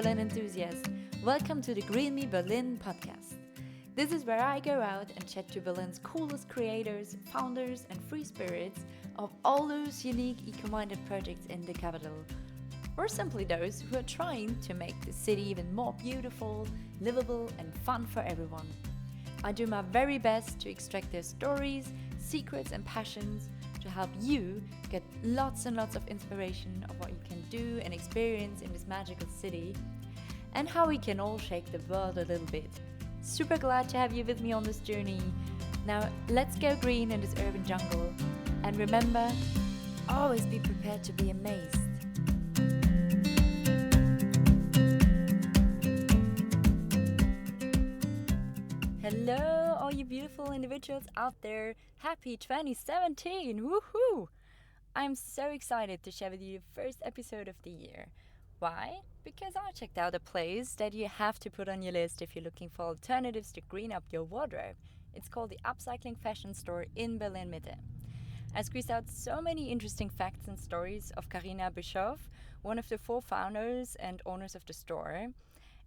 Berlin enthusiasts. Welcome to the GMB Berlin podcast. This is where I go out and chat to Berlin's coolest creators, founders, and free spirits of all those unique eco-minded projects in the capital. Or simply those who are trying to make the city even more beautiful, livable, and fun for everyone. I do my very best to extract their stories, secrets, and passions to help you get lots and lots of inspiration of what you can do and experience in this magical city, and how we can all shake the world a little bit. Super glad to have you with me on this journey. Now let's go green in this urban jungle, and remember, always be prepared to be amazed. Hello, all you beautiful individuals out there. Happy 2017! Woohoo! I'm so excited to share with you the first episode of the year. Why? Because I checked out a place that you have to put on your list if you're looking for alternatives to green up your wardrobe. It's called the Upcycling Fashion Store in Berlin Mitte. I squeezed out so many interesting facts and stories of Carina Bischof, one of the 4 founders and owners of the store.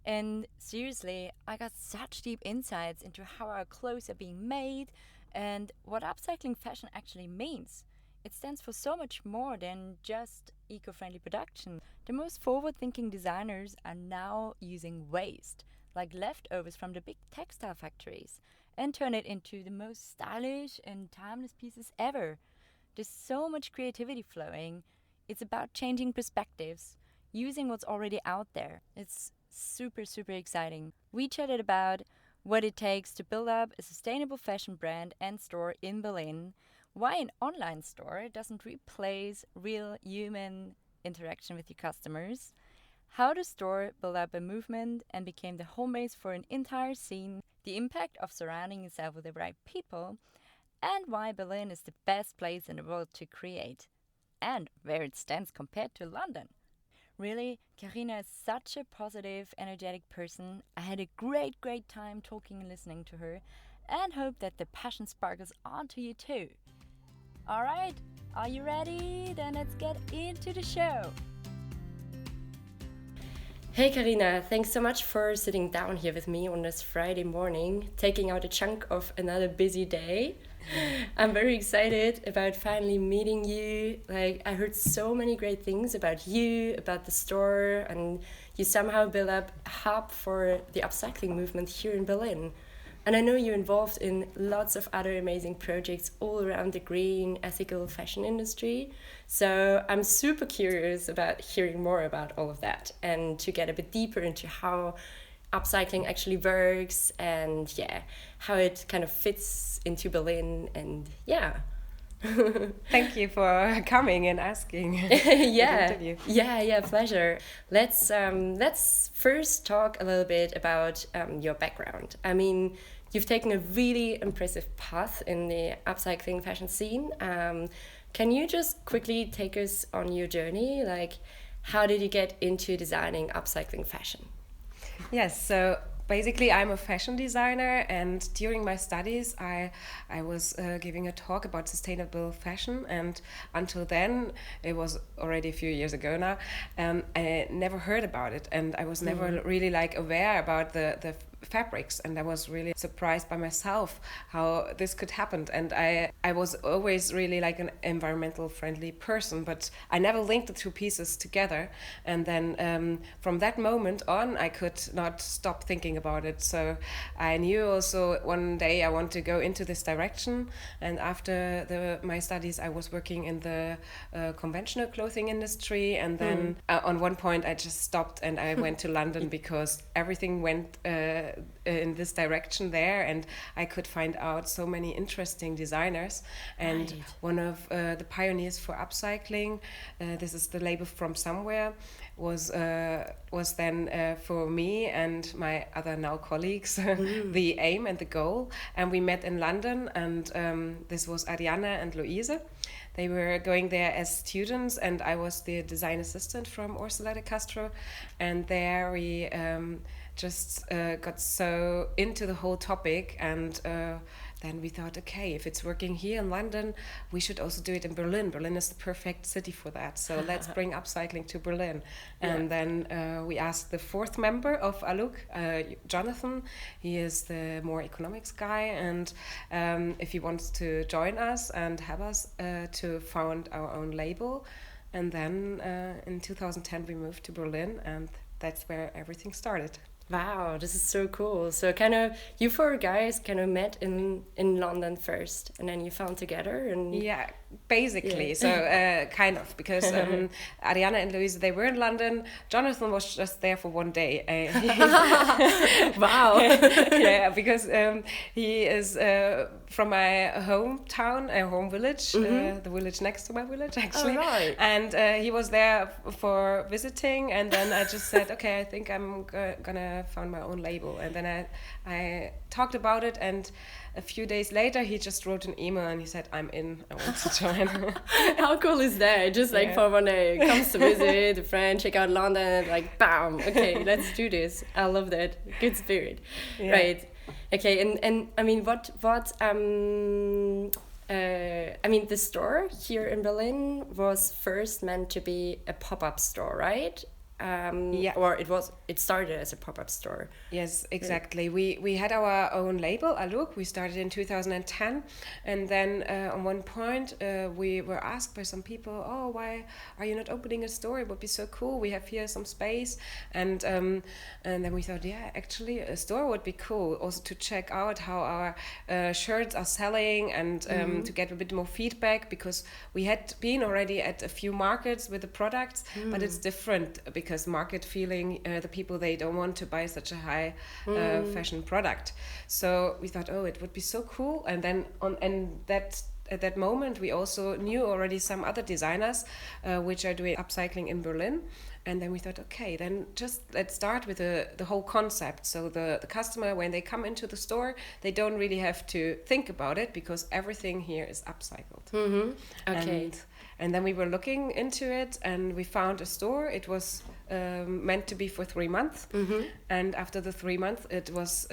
And seriously, I got such deep insights into how our clothes are being made and what upcycling fashion actually means. It stands for so much more than just eco-friendly production. The most forward-thinking designers are now using waste, like leftovers from the big textile factories, and turn it into the most stylish and timeless pieces ever. There's so much creativity flowing. It's about changing perspectives, using what's already out there. It's super exciting. We chatted about what it takes to build up a sustainable fashion brand and store in Berlin, why an online store doesn't replace real human interaction with your customers, how the store built up a movement and became the home base for an entire scene, the impact of surrounding yourself with the right people, and why Berlin is the best place in the world to create, and where it stands compared to London. Really, Carina is such a positive, energetic person. I had a great time talking and listening to her, and hope that the passion sparkles onto you too. Alright, are you ready? Then let's get into the show. Hey Carina, thanks so much for sitting down here with me on this Friday morning, taking out a chunk of another busy day. I'm very excited about finally meeting you. I heard so many great things about you, about the store, and you somehow built up a hub for the upcycling movement here in Berlin. And I know you're involved in lots of other amazing projects all around the green, ethical fashion industry. So I'm super curious about hearing more about all of that and to get a bit deeper into how upcycling actually works and how it kind of fits into Berlin and Thank you for coming and asking. Interview. Pleasure. Let's first talk a little bit about your background. I mean, you've taken a really impressive path in the upcycling fashion scene. Can you just quickly take us on your journey? How did you get into designing upcycling fashion? Yes, so basically I'm a fashion designer, and during my studies I was giving a talk about sustainable fashion, and until then, it was already a few years ago now, I never heard about it, and I was never really aware about the fabrics, and I was really surprised by myself how this could happen. And I was always really an environmental friendly person, but I never linked the two pieces together. And then from that moment on, I could not stop thinking about it. So I knew also one day I want to go into this direction. And after my studies, I was working in the conventional clothing industry, and then on one point I just stopped and I went to London because everything went in this direction there, and I could find out so many interesting designers. And one of the pioneers for upcycling, this is the label From Somewhere, was then for me and my other now colleagues the aim and the goal. And we met in London, and this was Ariana and Louise. They were going there as students, and I was the design assistant from Ursula de Castro. And there we got so into the whole topic, and then we thought, okay, if it's working here in London, we should also do it in Berlin. Berlin is the perfect city for that. So let's bring upcycling to Berlin. And then we asked the fourth member of Aluk, Jonathan. He is the more economics guy, and if he wants to join us and have us to found our own label. And then in 2010 we moved to Berlin, and that's where everything started. Wow, this is so cool. So kind of you four guys kind of met in London first, and then you found together, and yeah, basically. So kind of, because Ariana and Louise, they were in London. Jonathan was just there for one day. Wow. Yeah, because he is from my hometown, home village, the village next to my village, actually. Oh, right. And he was there for visiting, and then I just said, okay, I think I'm gonna found my own label. And then I talked about it, and a few days later he just wrote an email and he said, I'm in, I want to join. How cool is that? Just like for one day, comes to visit a friend, check out London, like bam, okay, let's do this. I love that. Good spirit. Yeah. Right. Okay, and I mean I mean, the store here in Berlin was first meant to be a pop-up store, right? Or it started as a pop-up store. Yes, exactly. We had our own label, Aluk. We started in 2010, and then on one point we were asked by some people, oh, why are you not opening a store? It would be so cool. We have here some space, and then we thought, yeah, actually a store would be cool. Also to check out how our shirts are selling, and to get a bit more feedback, because we had been already at a few markets with the products, but it's different because market feeling, the people, they don't want to buy such a high fashion product. So we thought, oh, it would be so cool. And then at that moment we also knew already some other designers which are doing upcycling in Berlin. And then we thought, okay, then just let's start with the whole concept. So the customer, when they come into the store, they don't really have to think about it, because everything here is upcycled. Okay. And then we were looking into it, and we found a store. It was meant to be for 3 months, and after the 3 months, it was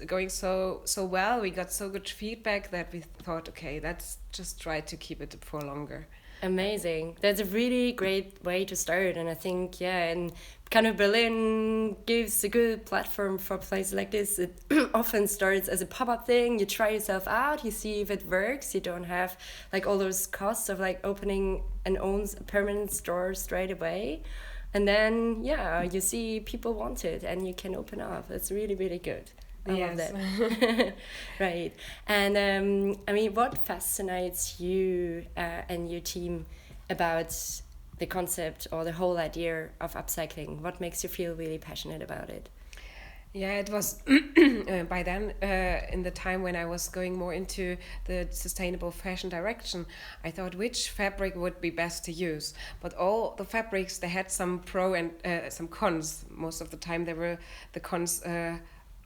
going so well. We got so good feedback that we thought, okay, let's just try to keep it for longer. Amazing. That's a really great way to start, and I think, and kind of Berlin gives a good platform for places like this. It often starts as a pop-up thing. You try yourself out, you see if it works. You don't have like all those costs of like opening and owns a permanent store straight away. And then, you see people want it and you can open up. It's really, really good. I love that. Right. And I mean, what fascinates you and your team about the concept or the whole idea of upcycling? What makes you feel really passionate about it? Yeah, it was by then, in the time when I was going more into the sustainable fashion direction, I thought which fabric would be best to use. But all the fabrics, they had some pro and some cons. Most of the time they were the cons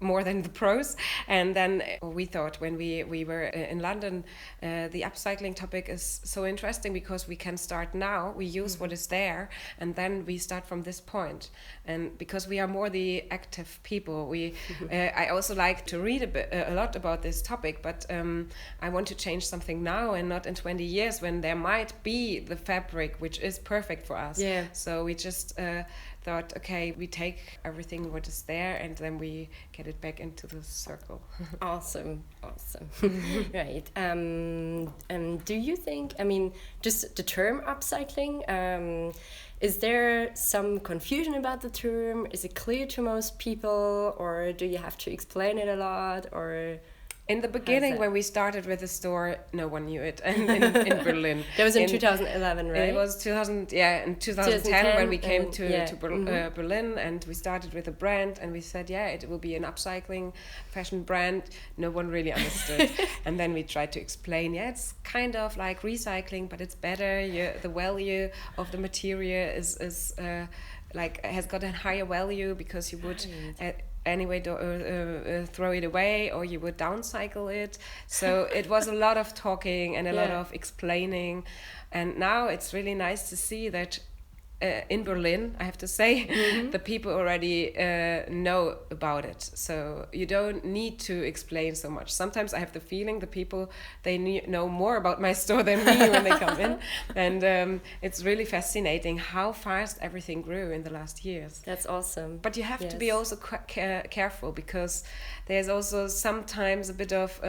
more than the pros. And then we thought, when we were in London, the upcycling topic is so interesting, because we can start now, we use what is there, and then we start from this point. And because we are more the active people, we I also like to read a lot about this topic, but I want to change something now and not in 20 years, when there might be the fabric which is perfect for us. So we just thought, okay, we take everything what is there, and then we get it back into the circle. Awesome. Right. Do you think, I mean, just the term upcycling, is there some confusion about the term? Is it clear to most people, or do you have to explain it a lot, or? In the beginning, when we started with the store, no one knew it in Berlin. That was in 2011, right? It was in 2010 when we came to Berlin, and we started with a brand, and we said, it will be an upcycling fashion brand. No one really understood. And then we tried to explain, it's kind of like recycling, but it's better. The value of the material is like has got a higher value, because you would anyway throw it away, or you would downcycle it. So it was a lot of talking and a lot of explaining, and now it's really nice to see that in Berlin, I have to say, the people already know about it. So you don't need to explain so much. Sometimes I have the feeling the people, they know more about my store than me when they come in. And it's really fascinating how fast everything grew in the last years. That's awesome. But you have to be also careful, because there's also sometimes a bit of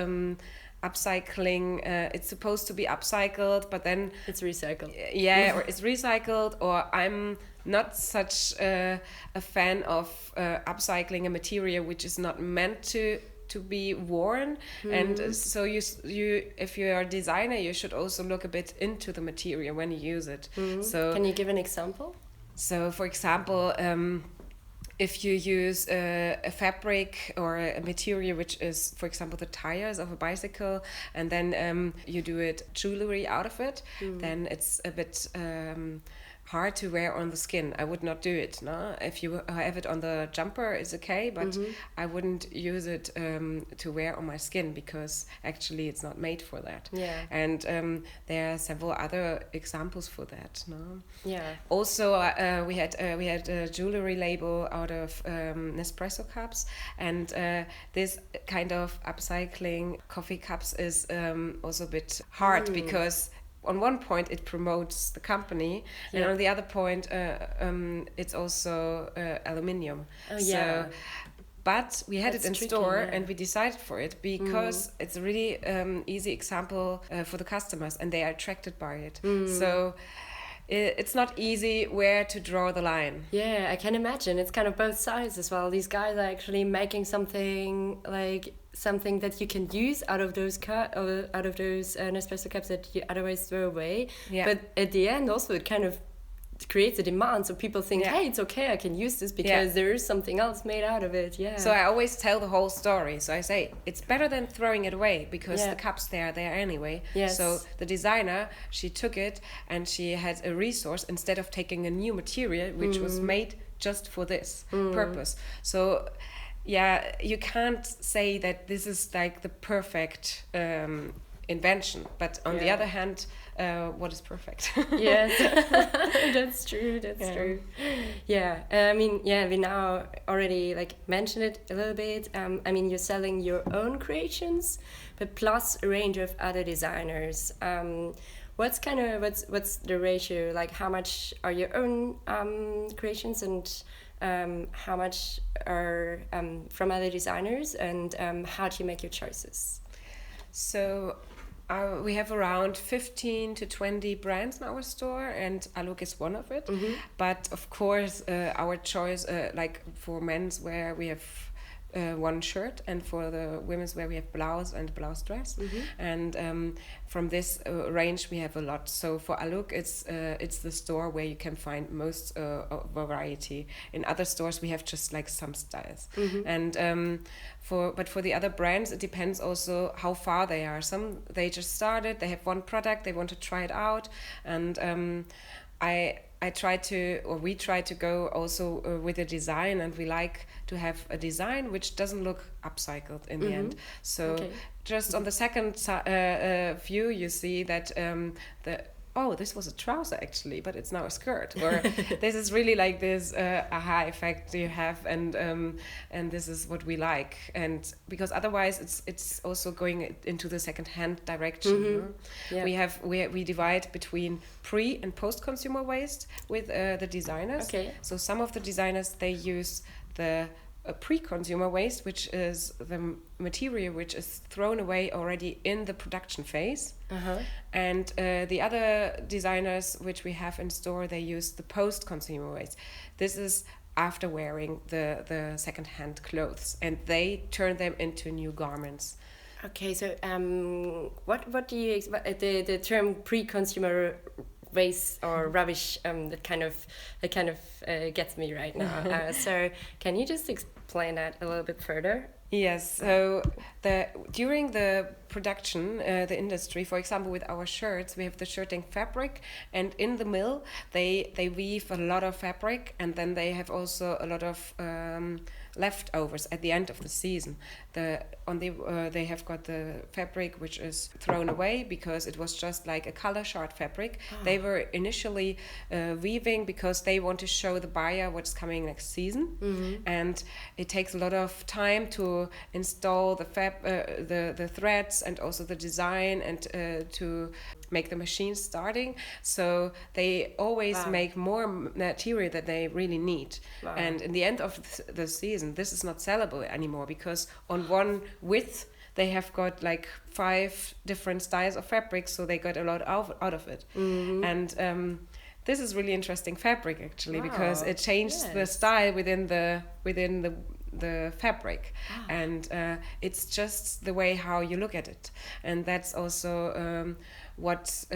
upcycling. It's supposed to be upcycled, but then it's recycled. Yeah, or it's recycled, or I'm not such a fan of upcycling a material which is not meant to be worn. And so you if you're a designer, you should also look a bit into the material when you use it. So can you give an example? So for example, if you use a fabric or a material which is, for example, the tires of a bicycle, and then you do it jewelry out of it, then it's a bit hard to wear on the skin. I would not do it. No, if you have it on the jumper, it's okay, but I wouldn't use it to wear on my skin, because actually it's not made for that. Yeah. And there are several other examples for that. No. Yeah. Also, we had a jewelry label out of Nespresso cups, and this kind of upcycling coffee cups is also a bit hard, because on one point it promotes the company, and on the other point it's also aluminium. So, but we had it in store, and we decided for it because it's a really easy example for the customers, and they are attracted by it. So it's not easy where to draw the line. Yeah, I can imagine. It's kind of both sides as well. These guys are actually making something that you can use out of those Nespresso cups that you otherwise throw away. Yeah. But at the end, also, it kind of creates a demand, so people think, hey, it's okay, I can use this because there is something else made out of it. Yeah. So I always tell the whole story. So I say it's better than throwing it away, because the cups, they are there anyway. Yes. So the designer, she took it and she had a resource instead of taking a new material which was made just for this purpose. So yeah, you can't say that this is like the perfect invention, but on the other hand, what is perfect? Yes, that's true. That's true. Yeah, I mean, we now already mentioned it a little bit. I mean, you're selling your own creations, but plus a range of other designers. What's the ratio? Like, how much are your own creations, and how much are from other designers, and how do you make your choices? So we have around 15 to 20 brands in our store, and Aluk is one of it. But of course, our choice, like for men's wear, we have one shirt, and for the women's wear we have blouse and blouse dress. And from this range we have a lot. So for Aluk, it's the store where you can find most variety. In other stores we have just like some styles. And but for the other brands, it depends also how far they are. Some, they just started, they have one product, they want to try it out, and we try to go also with a design, and we like to have a design which doesn't look upcycled in the end. So just on the second view, you see that this was a trouser actually, but it's now a skirt. Or this is really like this aha effect you have, and this is what we like. And because otherwise it's also going into the second-hand direction. We divide between pre and post consumer waste with the designers. So some of the designers, they use the pre-consumer waste, which is the material which is thrown away already in the production phase. And the other designers which we have in store, they use the post-consumer waste. This is after wearing the second-hand clothes, and they turn them into new garments. Okay, so what do you expect? The term pre-consumer waste or rubbish that kind of gets me right now. So can you just explain that a little bit further? Yes. So during the production, the industry, for example, with our shirts, we have the shirting fabric, and in the mill they weave a lot of fabric, and then they have also a lot of leftovers at the end of the season. they have got the fabric which is thrown away because it was just like a color chart fabric. They were initially weaving because they want to show the buyer what's coming next season, and it takes a lot of time to install the threads and also the design and to make the machine starting. So they always make more material that they really need. And in the end of the season, this is not sellable anymore because on one width they have got like 5 different styles of fabrics, so they got a lot out of it. And this is really interesting fabric actually, because it changed the style within the fabric, and it's just the way how you look at it, and that's also what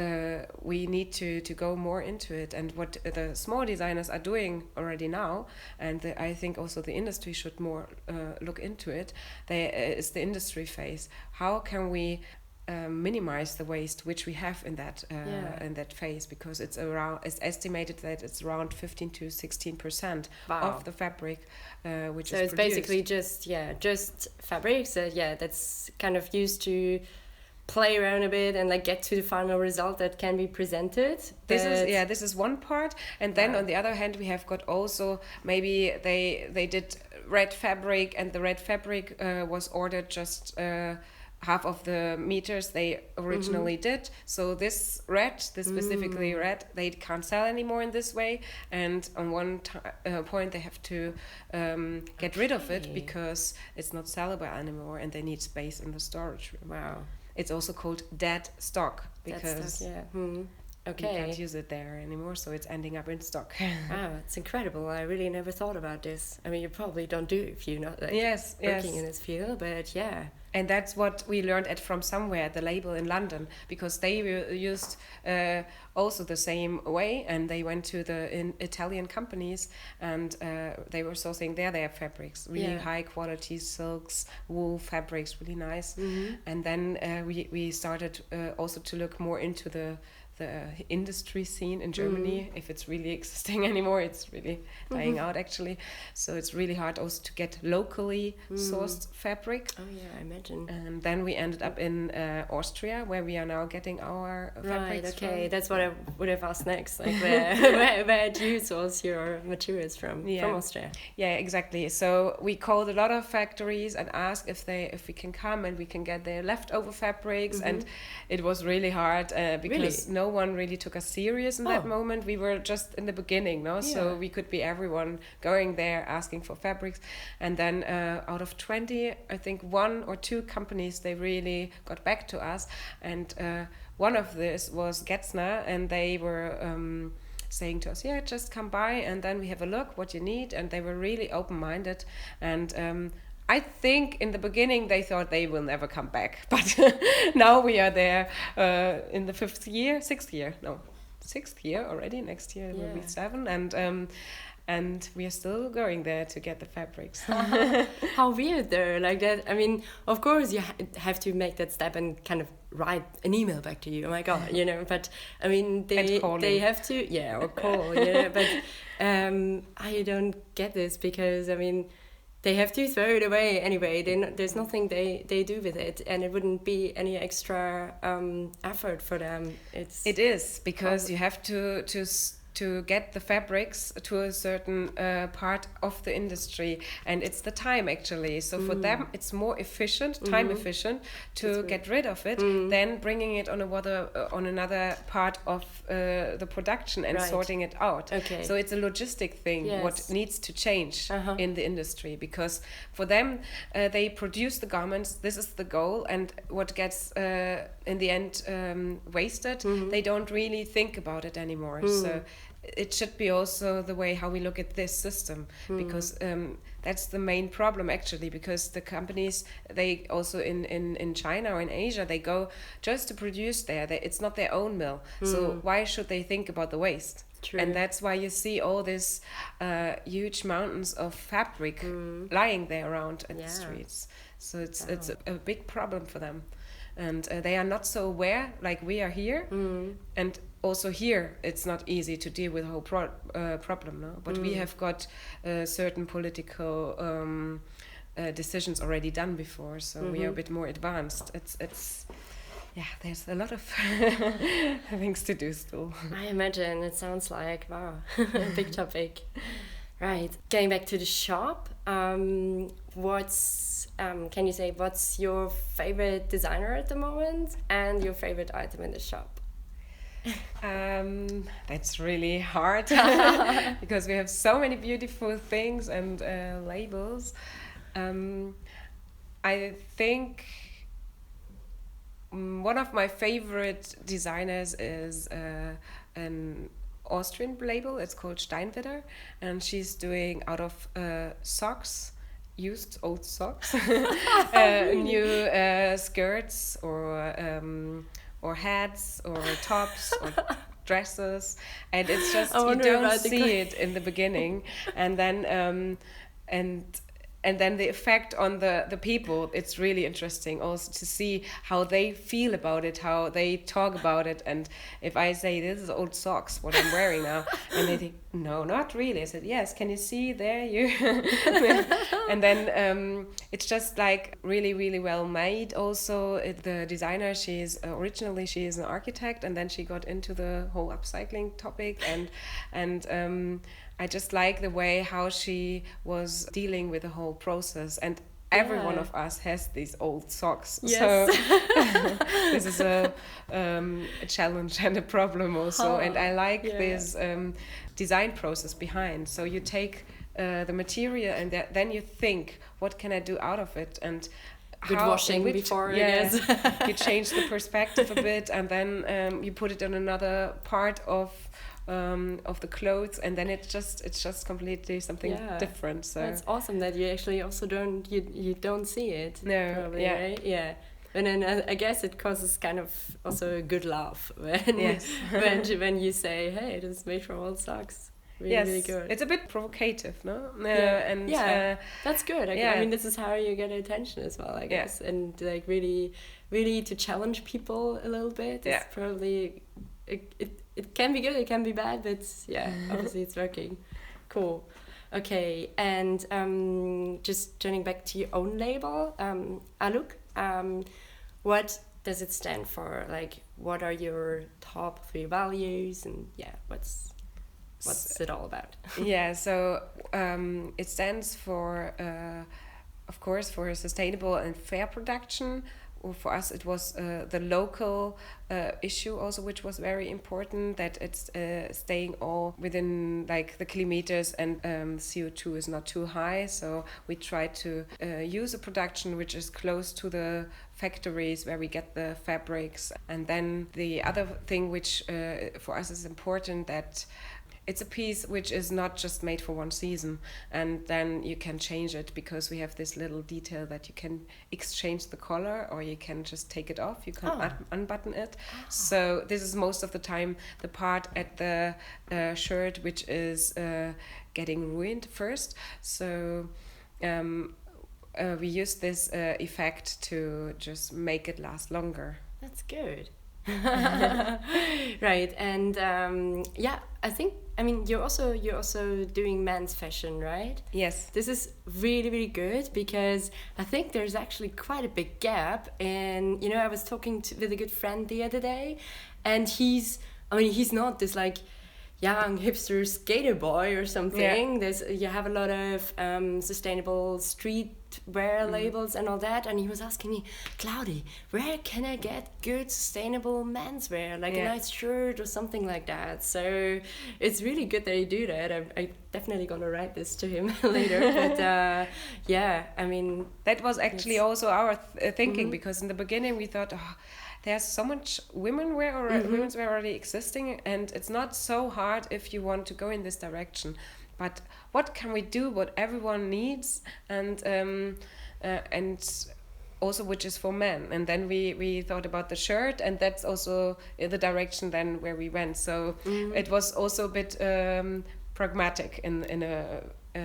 we need to go more into it, and what the small designers are doing already now, and I think also the industry should more look into it. It's the industry phase. How can we minimize the waste which we have in that phase, because it's estimated that it's around 15 to 16% of the fabric which is produced. So it's basically just fabrics that's kind of used to play around a bit and like get to the final result that can be presented. This is one part, and then on the other hand we have got also maybe they did red fabric, and the red fabric was ordered just half of the meters they originally did. So this specifically red, they can't sell anymore in this way. And on one point they have to get rid of it because it's not sellable anymore, and they need space in the storage room. Wow. It's also called dead stock because you Okay. can't use it there anymore, so it's ending up in stock. Wow, it's incredible. I really never thought about this. I mean, you probably don't do it if you're not working in this field, but yeah. And that's what we learned from somewhere, the label in London, because they used also the same way, and they went to the Italian companies, and they were sourcing their fabrics, really high quality silks, wool fabrics, really nice. And then we started also to look more into the industry scene in Germany, if it's really existing anymore. It's really dying out actually, so it's really hard also to get locally sourced fabric. Oh yeah, I imagine. And then we ended up in Austria, where we are now getting our fabrics from. That's what I would have asked next, like where do you source your materials from Austria? Yeah, exactly. So we called a lot of factories and asked if we can come and we can get their leftover fabrics, and it was really hard because no one really took us serious in that moment. We were just in the beginning, so we could be everyone going there asking for fabrics, and then out of 20, I think 1 or 2 companies, they really got back to us, and one of this was Getzner, and they were saying to us, just come by and then we have a look what you need, and they were really open-minded, and I think in the beginning they thought they will never come back, but now we are there in the 6th year already. Next year will be 7, and we are still going there to get the fabrics. How weird though, like that. I mean, of course you have to make that step and kind of write an email back to you. Oh my God, but I mean they have to, or call, but I don't get this, because I mean, they have to throw it away anyway. There's nothing they do with it, and it wouldn't be any extra effort for them. It is, because you have to get the fabrics to a certain part of the industry, and it's the time actually. So for them it's more efficient, time efficient, to get rid of it than bringing it on another part of the production and sorting it out. Okay. So it's a logistic thing, what needs to change in the industry, because for them they produce the garments, this is the goal, and what gets in the end wasted, they don't really think about it anymore. So it should be also the way how we look at this system, because that's the main problem actually, because the companies, they also in China or in Asia, they go just to produce there. It's not their own mill, so why should they think about the waste? True. And that's why you see all these huge mountains of fabric lying there around in the streets. So it's a big problem for them, and they are not so aware like we are here. And also here it's not easy to deal with the whole problem, no? But we have got certain political decisions already done before, so we are a bit more advanced. It's there's a lot of things to do still. I imagine it sounds like, wow, a big topic. Right. Getting back to the shop, can you say what's your favorite designer at the moment and your favorite item in the shop? That's really hard because we have so many beautiful things and labels. I think one of my favorite designers is an Austrian label. It's called Steinwitter, and she's doing out of socks, used old socks, new skirts or hats or tops or dresses, and it's just you don't see it in the beginning, and then and then the effect on the people, it's really interesting also to see how they feel about it, how they talk about it. And if I say, this is old socks, what I'm wearing now, and they think, no, not really. I said, yes, can you see there? You And then it's just like really, really well made. Also, the designer, originally she is an architect, and then she got into the whole upcycling topic, and I just like the way how she was dealing with the whole process. And every one of us has these old socks. Yes. So this is a challenge and a problem also. And I like this design process behind. So you take the material and then you think, what can I do out of it? And good washing before it is. You change the perspective a bit, and then you put it in another part of the clothes, and then it's just completely something different. So it's awesome that you actually also don't see it. No, probably, right? Yeah. And then I guess it causes kind of also a good laugh when you say, hey, it is made from old socks. Really good. It's a bit provocative, no? That's good. I mean, this is how you get attention as well, I guess. And like really, really to challenge people a little bit. It's probably it can be good, it can be bad, but obviously it's working. Cool. Okay, and just turning back to your own label, Aluk, what does it stand for? Like, what are your top 3 values, and what's it all about? So it stands for, of course, for sustainable and fair production. For us, it was the local issue also, which was very important, that it's staying all within like the kilometers, and CO2 is not too high. So we try to use a production which is close to the factories where we get the fabrics. And then the other thing which for us is important, that it's a piece which is not just made for one season, and then you can change it, because we have this little detail that you can exchange the color, or you can just take it off, you can unbutton it. So this is most of the time the part at the shirt which is getting ruined first. So we use this effect to just make it last longer. That's good. Right, and I mean you're also doing men's fashion, right? Yes. This is really, really good, because I think there's actually quite a big gap. And I was talking with a good friend the other day, and he's not this like young hipster skater boy or something. You have a lot of sustainable streetwear labels and all that, and he was asking me, Claudi, where can I get good sustainable menswear, like a nice shirt or something like that? So it's really good that you do that. I definitely gonna write this to him later. But I mean, that was actually also our thinking, because in the beginning we thought, there's so much women's wear already existing, and it's not so hard if you want to go in this direction. But what can we do what everyone needs, and also which is for men? And then we thought about the shirt, and that's also the direction then where we went. So it was also a bit pragmatic in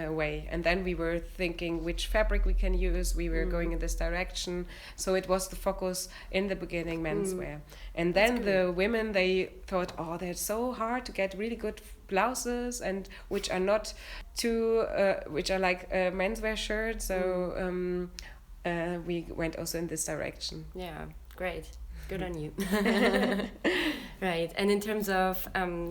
way. And then we were thinking which fabric we can use. We were going in this direction. So it was the focus in the beginning, menswear. And then the women, they thought, oh, they're so hard to get really good blouses, and which are not too, which are like menswear shirts. So we went also in this direction. Yeah, great. Good on you. Right. And in terms of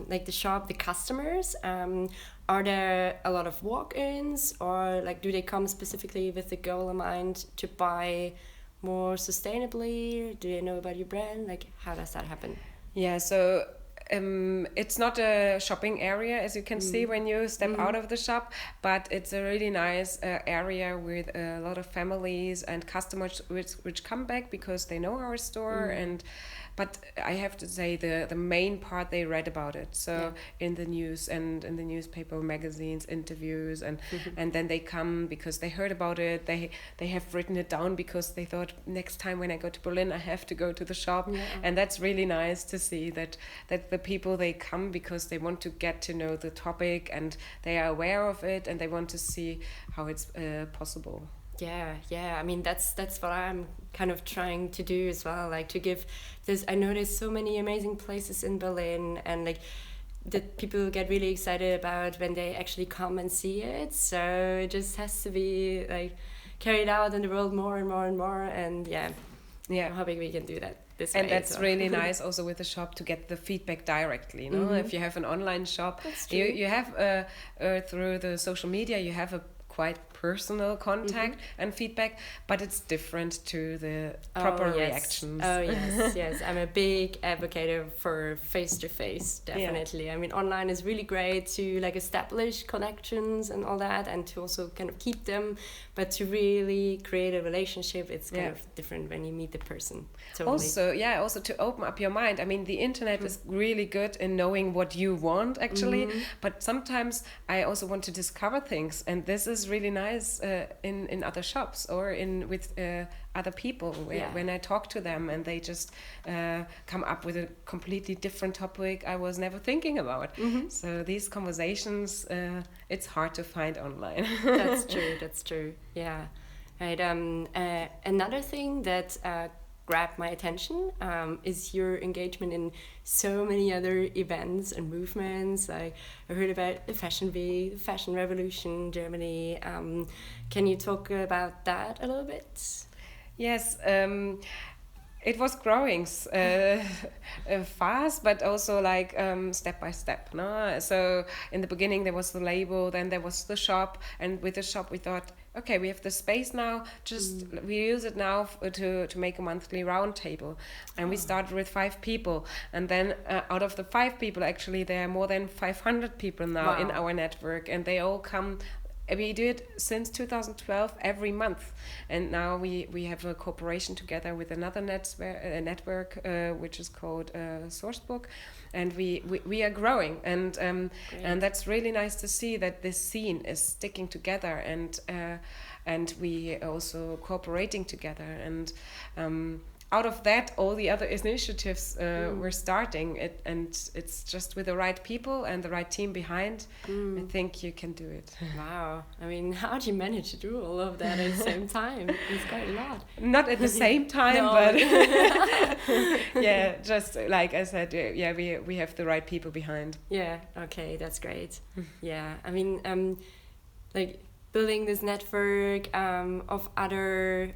like the shop, the customers, are there a lot of walk-ins, or like do they come specifically with the goal in mind to buy more sustainably? Do they know about your brand? Like, how does that happen? Yeah, so it's not a shopping area, as you can see when you step out of the shop, but it's a really nice area with a lot of families and customers which come back because they know our store. But I have to say the main part, they read about it. So in the news and in the newspaper, magazines, interviews, and then they come because they heard about it. They have written it down because they thought, next time when I go to Berlin, I have to go to the shop. And that's really nice to see that the people, they come because they want to get to know the topic and they are aware of it and they want to see how it's possible. Yeah. I mean, that's what I'm kind of trying to do as well. Like to give this. I know there's so many amazing places in Berlin, and like that people get really excited about when they actually come and see it. So it just has to be like carried out in the world more and more and more. And I'm hoping we can do that. And that's really nice also with the shop to get the feedback directly. You know, if you have an online shop, you have through the social media, you have a quite personal contact and feedback, but it's different to the proper reactions. Oh yes. I'm a big advocate for face-to-face, definitely. I mean, online is really great to like establish connections and all that, and to also kind of keep them, but to really create a relationship, it's kind of different when you meet the person. Totally. Also to open up your mind. I mean, the internet is really good in knowing what you want actually, but sometimes I also want to discover things, and this is really nice in other shops or with other people when I talk to them and they just come up with a completely different topic I was never thinking about. So these conversations, it's hard to find online. That's true. Yeah. Right. Another thing that grabbed my attention is your engagement in so many other events and movements. I heard about the Fashion Week, the Fashion Revolution, Germany. Can you talk about that a little bit? Yes. It was growing fast, but also like step by step. No? So in the beginning there was the label, then there was the shop, and with the shop we thought, okay, we have the space now, just we use it now to make a monthly round table. And we started with 5 people, and then out of the 5 people, actually there are more than 500 people now in our network, and they all come. We do it since 2012 every month, and now we have a cooperation together with another network which is called Sourcebook, and we are growing, and that's really nice to see that this scene is sticking together, and we also cooperating together, and out of that, all the other initiatives were starting, and it's just with the right people and the right team behind. I think you can do it. Wow. I mean, how do you manage to do all of that at the same time? It's quite a lot. Not at the same time, but just like I said, we have the right people behind. Yeah, okay, that's great. Yeah, I mean, like, building this network of other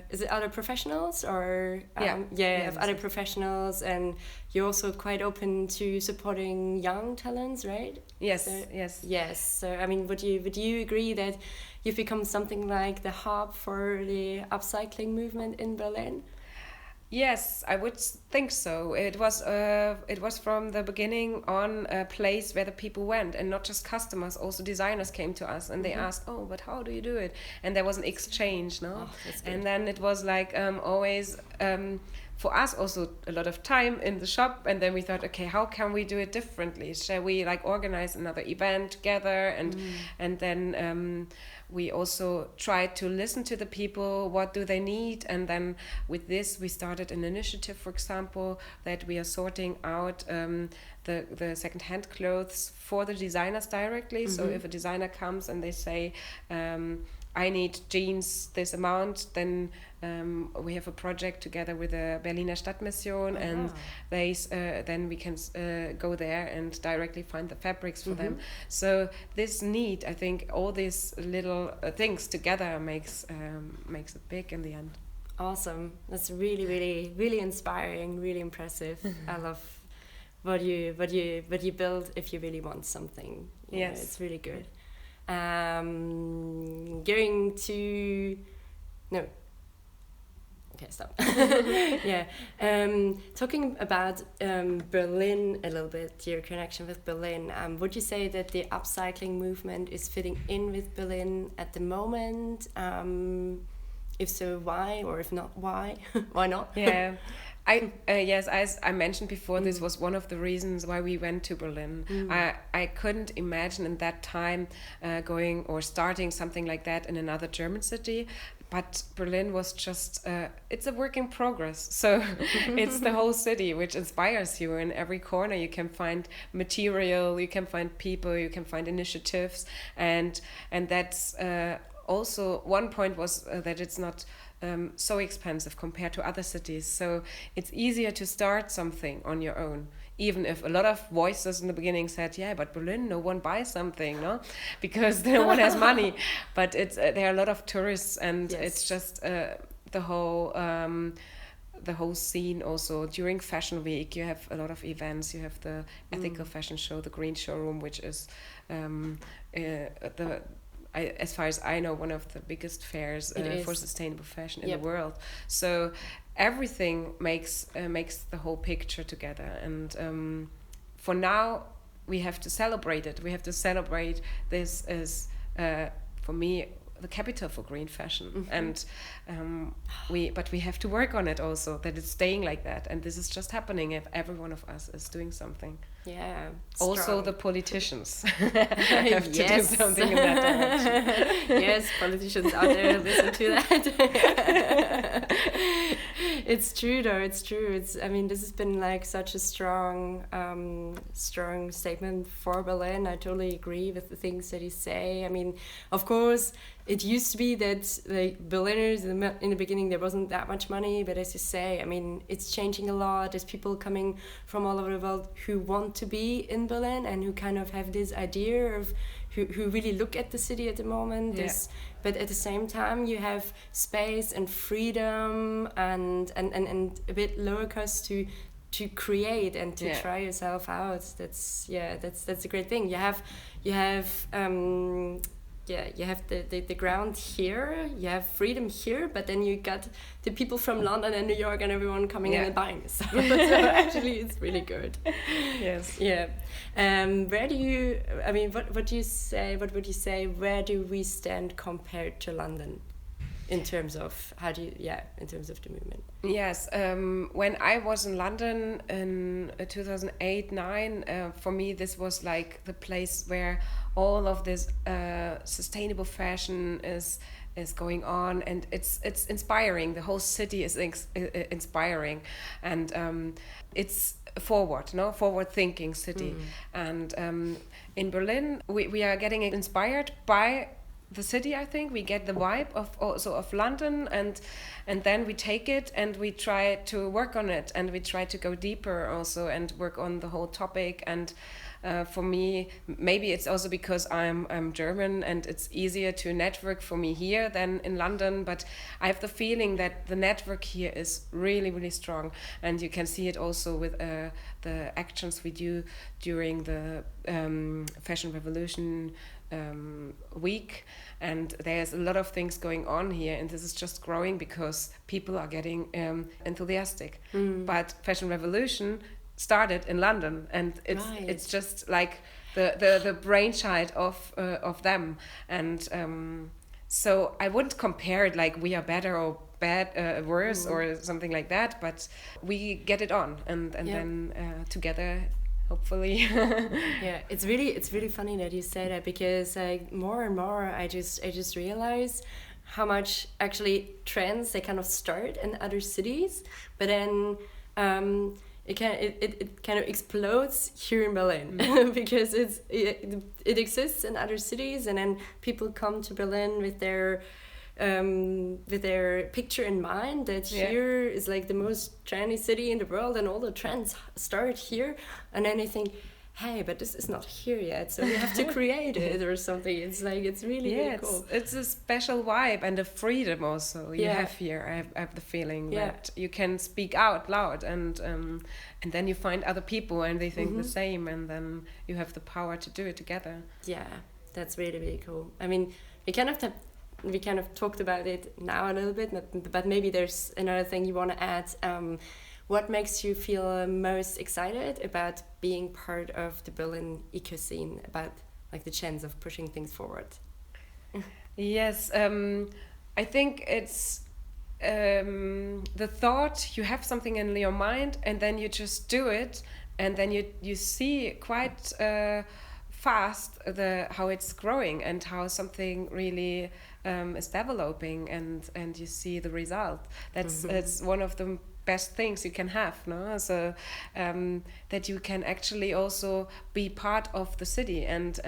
is it other professionals or of other professionals, and you're also quite open to supporting young talents, right? Yes. So I mean, would you agree that you've become something like the hub for the upcycling movement in Berlin? Yes, I would think so. It was from the beginning on a place where the people went, and not just customers, also designers came to us and they asked, oh, but how do you do it? And there was an exchange, no? Oh, that's good. And then it was like always for us also a lot of time in the shop, and then we thought, okay, how can we do it differently? Shall we like organize another event together? And then we also tried to listen to the people, what do they need, and then with this we started an initiative, for example, that we are sorting out the second-hand clothes for the designers directly. So if a designer comes and they say, I need jeans this amount, then we have a project together with the Berliner Stadtmission, and they then we can go there and directly find the fabrics for them. So this need, I think, all these little things together makes it big in the end. Awesome. That's really, really, really inspiring, really impressive. I love what you build if you really want something. Yes, it's really good. Going to no. Okay, stop. Yeah. Talking about Berlin a little bit, your connection with Berlin. Would you say that the upcycling movement is fitting in with Berlin at the moment? If so, why? Or if not, why? Why not? Yeah. Yes, as I mentioned before, this was one of the reasons why we went to Berlin. I couldn't imagine in that time going or starting something like that in another German city. But Berlin was just, it's a work in progress. So it's the whole city which inspires you. In every corner you can find material, you can find people, you can find initiatives. And that's also one point was that it's not so expensive compared to other cities. So it's easier to start something on your own. Even if a lot of voices in the beginning said, yeah, but Berlin, no one buys something, no? Because no one has money. But it's there are a lot of tourists, and it's just the whole scene also. During Fashion Week, you have a lot of events. You have the ethical fashion show, the Green Showroom, which is as far as I know, one of the biggest fairs for sustainable fashion in the world. So everything makes the whole picture together. And for now, we have to celebrate it. We have to celebrate this as, for me, the capital for green fashion. And but we have to work on it also, that it's staying like that. And this is just happening if every one of us is doing something. Yeah. Also strong. the politicians have to do something in that direction. Yes, politicians out there, listen to that. It's true though, it's true. I mean, this has been like such a strong statement for Berlin. I totally agree with the things that you say. I mean, of course, it used to be that like Berliners in the beginning there wasn't that much money, but as you say, I mean, it's changing a lot. There's people coming from all over the world who want to be in Berlin and who kind of have this idea of who really look at the city at the moment. But at the same time you have space and freedom and a bit lower cost to create and to try yourself out. That's a great thing. You have the ground here, you have freedom here, but then you got the people from London and New York and everyone coming in and buying this. So actually it's really good. Yes. Yeah. Where do you, I mean, what would you say, where do we stand compared to London? In terms of in terms of the movement. Yes, when I was in London in 2008-9, for me this was like the place where all of this sustainable fashion is going on, and it's inspiring. The whole city is inspiring, and it's forward thinking city. And in Berlin we are getting inspired by the city. I think we get the vibe of London, and then we take it and we try to work on it, and we try to go deeper also and work on the whole topic. And for me, maybe it's also because I'm German and it's easier to network for me here than in London, but I have the feeling that the network here is really, really strong, and you can see it also with the actions we do during the Fashion Revolution week. And there's a lot of things going on here, and this is just growing because people are getting enthusiastic. But Fashion Revolution started in London, and it's just like the brainchild of them. And so I wouldn't compare it like we are better or bad worse or something like that, but we get it on, and then together, hopefully. Yeah, it's really funny that you say that, because like more and more I just realize how much actually trends they kind of start in other cities, but then it kind of explodes here in Berlin because it exists in other cities, and then people come to Berlin with their picture in mind that here is like the most trendy city in the world, and all the trends start here, and then they think, hey, but this is not here yet, so we have to create it or something. It's like, it's really cool. It's a special vibe and a freedom also you have here. I have the feeling that you can speak out loud, and then you find other people and they think the same, and then you have the power to do it together. Yeah, that's really, really cool. I mean, we kind of talked about it now a little bit, but maybe there's another thing you want to add. What makes you feel most excited about being part of the Berlin eco scene, about like the chance of pushing things forward? Yes, I think it's the thought, you have something in your mind and then you just do it, and then you see quite fast how it's growing and how something really is developing, and you see the result. That's one of the best things you can have, no? So that you can actually also be part of the city and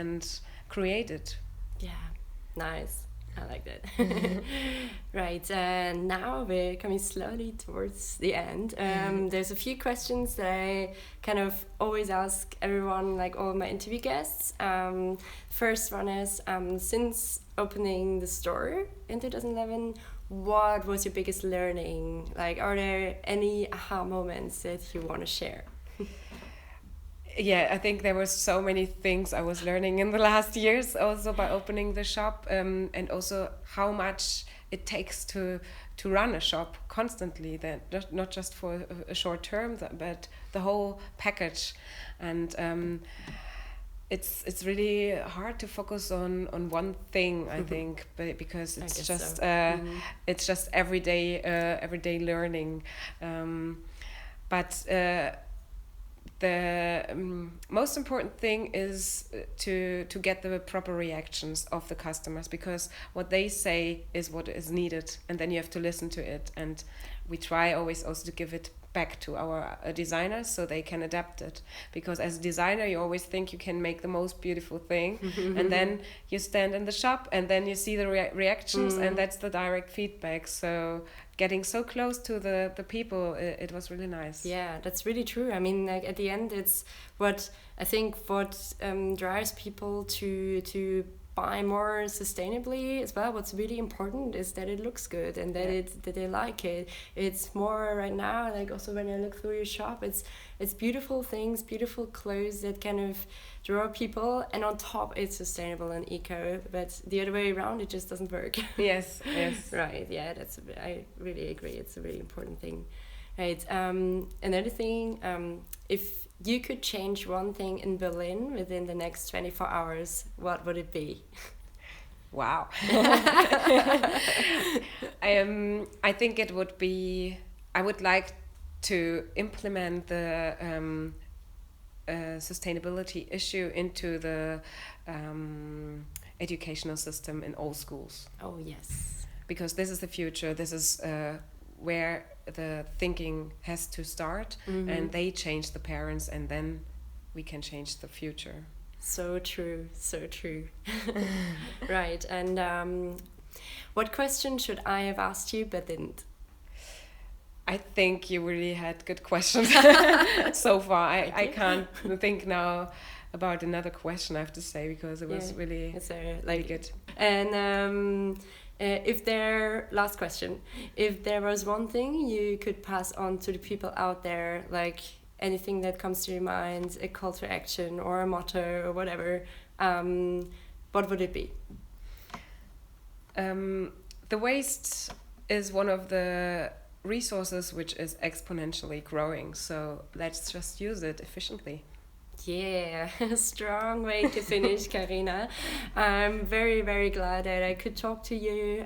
create it. Yeah, nice. I like that. Right, now we're coming slowly towards the end. There's a few questions that I kind of always ask everyone, like all my interview guests. First one is, since opening the store in 2011, what was your biggest learning? Like, are there any aha moments that you want to share? Yeah, I think there were so many things I was learning in the last years, also by opening the shop, and also how much it takes to run a shop constantly, that not just for a short term, but the whole package. And it's really hard to focus on one thing, I think, but because it's just it's just everyday learning. But the most important thing is to get the proper reactions of the customers, because what they say is what is needed, and then you have to listen to it. And we try always also to give it back to our designers so they can adapt it, because as a designer you always think you can make the most beautiful thing and then you stand in the shop and then you see the reactions and that's the direct feedback. So getting so close to the people, it was really nice. Yeah, that's really true. I mean, like at the end, it's what I think what drives people to buy more sustainably as well. What's really important is that it looks good and that that they like it. It's more right now, like also when I look through your shop, it's beautiful things, beautiful clothes that kind of draw people, and on top it's sustainable and eco, but the other way around it just doesn't work. Yes. Right, yeah, I really agree. It's a really important thing. Right, another thing, if you could change one thing in Berlin within the next 24 hours, what would it be? Wow. I think it would be, I would like to implement the sustainability issue into the educational system in all schools. Oh, yes. Because this is the future. This is where the thinking has to start, and they change the parents, and then we can change the future. So true, so true. Right, and what question should I have asked you but didn't? I think you really had good questions so far. I can't think now about another question, I have to say, because it was really good. And last question, if there was one thing you could pass on to the people out there, like anything that comes to your mind, a call to action or a motto or whatever, what would it be? The waste is one of the resources which is exponentially growing, so let's just use it efficiently. Yeah, strong way to finish, Carina. I'm very, very glad that I could talk to you,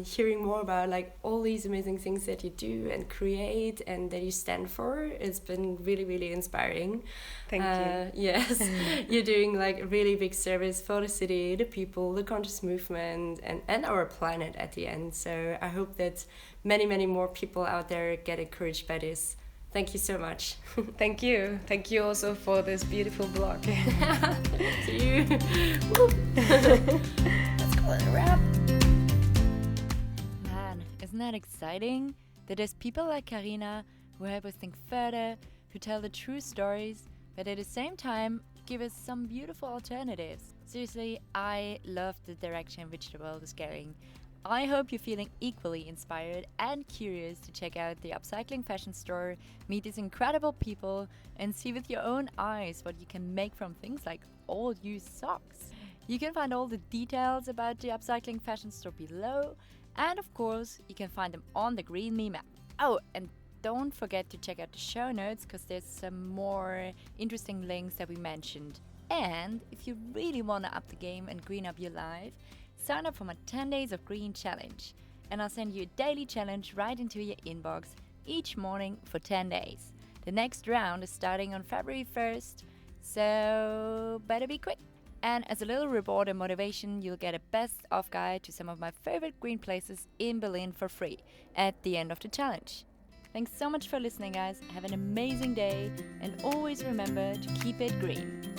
hearing more about like all these amazing things that you do and create and that you stand for. It's been really, really inspiring. Thank you. Yes, you're doing like a really big service for the city, the people, the conscious movement, and our planet at the end. So I hope that many, many more people out there get encouraged by this. Thank you so much. Thank you. Thank you also for this beautiful blog. Thank you. Let's call it a wrap. Man, isn't that exciting? That there's people like Carina who help us think further, who tell the true stories, but at the same time give us some beautiful alternatives. Seriously, I love the direction which the world is going. I hope you're feeling equally inspired and curious to check out the Upcycling Fashion Store, meet these incredible people, and see with your own eyes what you can make from things like old used socks. You can find all the details about the Upcycling Fashion Store below, and of course, you can find them on the Green Me map. Oh, and don't forget to check out the show notes because there's some more interesting links that we mentioned. And if you really want to up the game and green up your life, sign up for my 10 Days of Green challenge, and I'll send you a daily challenge right into your inbox each morning for 10 days. The next round is starting on February 1st, so better be quick. And as a little reward and motivation, you'll get a best of guide to some of my favorite green places in Berlin for free at the end of the challenge. Thanks so much for listening, guys. Have an amazing day, and always remember to keep it green.